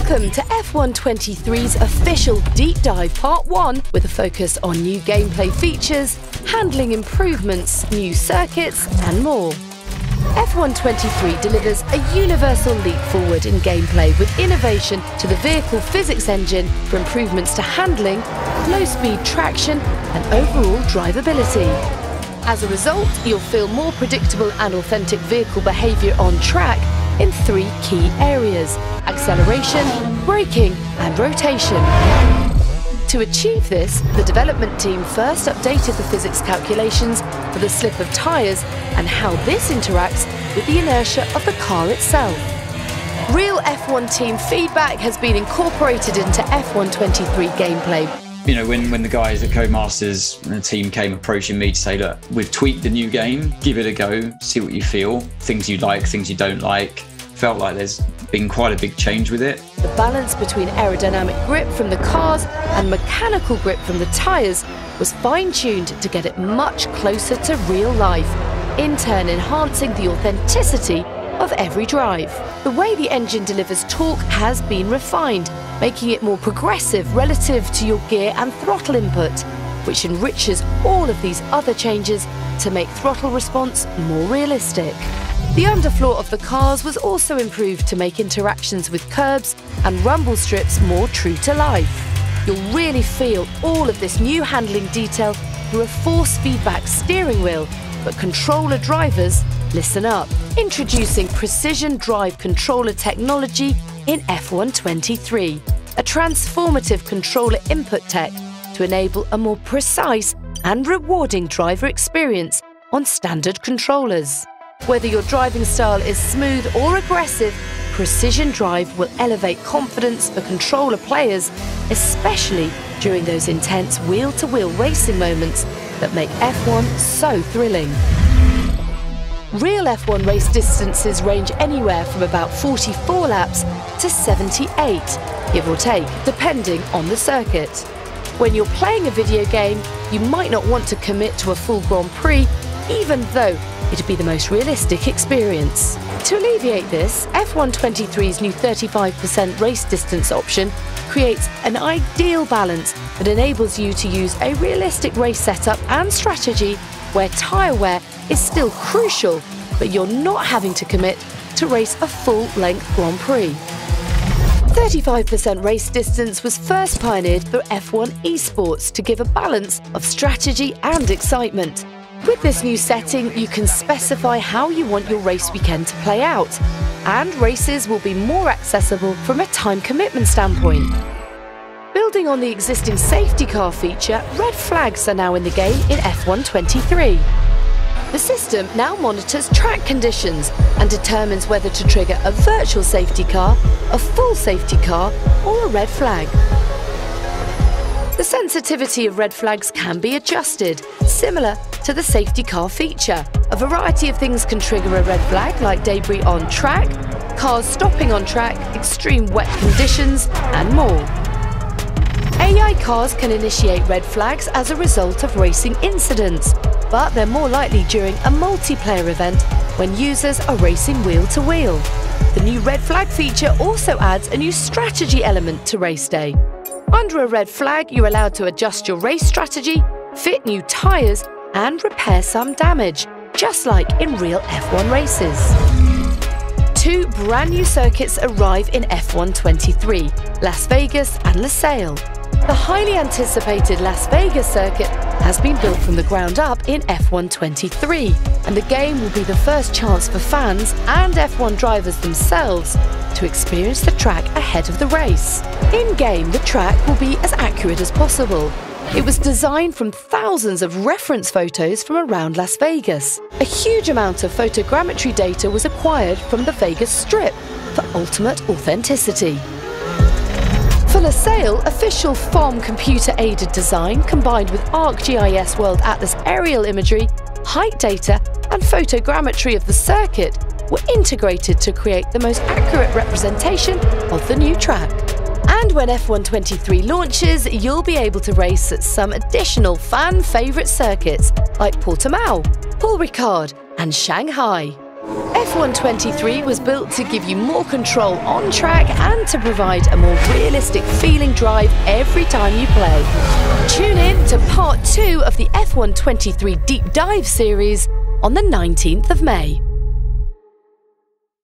Welcome to F123's official Deep Dive Part 1 with a focus on new gameplay features, handling improvements, new circuits and more. F123 delivers a universal leap forward in gameplay with innovation to the vehicle physics engine for improvements to handling, low-speed traction and overall drivability. As a result, you'll feel more predictable and authentic vehicle behaviour on track in 3 key areas: acceleration, braking and rotation. To achieve this, the development team first updated the physics calculations for the slip of tyres and how this interacts with the inertia of the car itself. Real F1 team feedback has been incorporated into F123 gameplay. You know, when the guys at Codemasters and the team came approaching me to say, look, we've tweaked the new game, give it a go, see what you feel, things you like, things you don't like. Felt like there's been quite a big change with it. The balance between aerodynamic grip from the cars and mechanical grip from the tyres was fine-tuned to get it much closer to real life, in turn enhancing the authenticity of every drive. The way the engine delivers torque has been refined, making it more progressive relative to your gear and throttle input, which enriches all of these other changes to make throttle response more realistic. The underfloor of the cars was also improved to make interactions with curbs and rumble strips more true to life. You'll really feel all of this new handling detail through a force feedback steering wheel, but controller drivers, listen up. Introducing Precision Drive Controller technology in F123, a transformative controller input tech to enable a more precise and rewarding driver experience on standard controllers. Whether your driving style is smooth or aggressive, Precision Drive will elevate confidence for controller players, especially during those intense wheel-to-wheel racing moments that make F1 so thrilling. Real F1 race distances range anywhere from about 44 laps to 78, give or take, depending on the circuit. When you're playing a video game, you might not want to commit to a full Grand Prix, even though it'd be the most realistic experience. To alleviate this, F123's new 35% race distance option creates an ideal balance that enables you to use a realistic race setup and strategy where tyre wear is still crucial, but you're not having to commit to race a full-length Grand Prix. 35% race distance was first pioneered for F1 esports to give a balance of strategy and excitement. With this new setting, you can specify how you want your race weekend to play out, and races will be more accessible from a time commitment standpoint. Building on the existing safety car feature, red flags are now in the game in F123. The system now monitors track conditions and determines whether to trigger a virtual safety car, a full safety car, or a red flag. The sensitivity of red flags can be adjusted, similar to the safety car feature. A variety of things can trigger a red flag, like debris on track, cars stopping on track, extreme wet conditions, and more. AI cars can initiate red flags as a result of racing incidents, but they're more likely during a multiplayer event when users are racing wheel-to-wheel. The new red flag feature also adds a new strategy element to race day. Under a red flag, you're allowed to adjust your race strategy, fit new tyres, and repair some damage, just like in real F1 races. 2 brand new circuits arrive in F123, Las Vegas and Losail. The highly anticipated Las Vegas circuit has been built from the ground up in F123, and the game will be the first chance for fans and F1 drivers themselves to experience the track ahead of the race. In-game, the track will be as accurate as possible. It was designed from thousands of reference photos from around Las Vegas. A huge amount of photogrammetry data was acquired from the Vegas Strip for ultimate authenticity. For Losail, official FOM computer-aided design combined with ArcGIS World Atlas aerial imagery, height data and photogrammetry of the circuit were integrated to create the most accurate representation of the new track. And when F123 launches, you'll be able to race at some additional fan-favourite circuits like Portimao, Paul Ricard and Shanghai. F123 was built to give you more control on track and to provide a more realistic feeling drive every time you play. Tune in to part 2 of the F123 Deep Dive series on the 19th of May.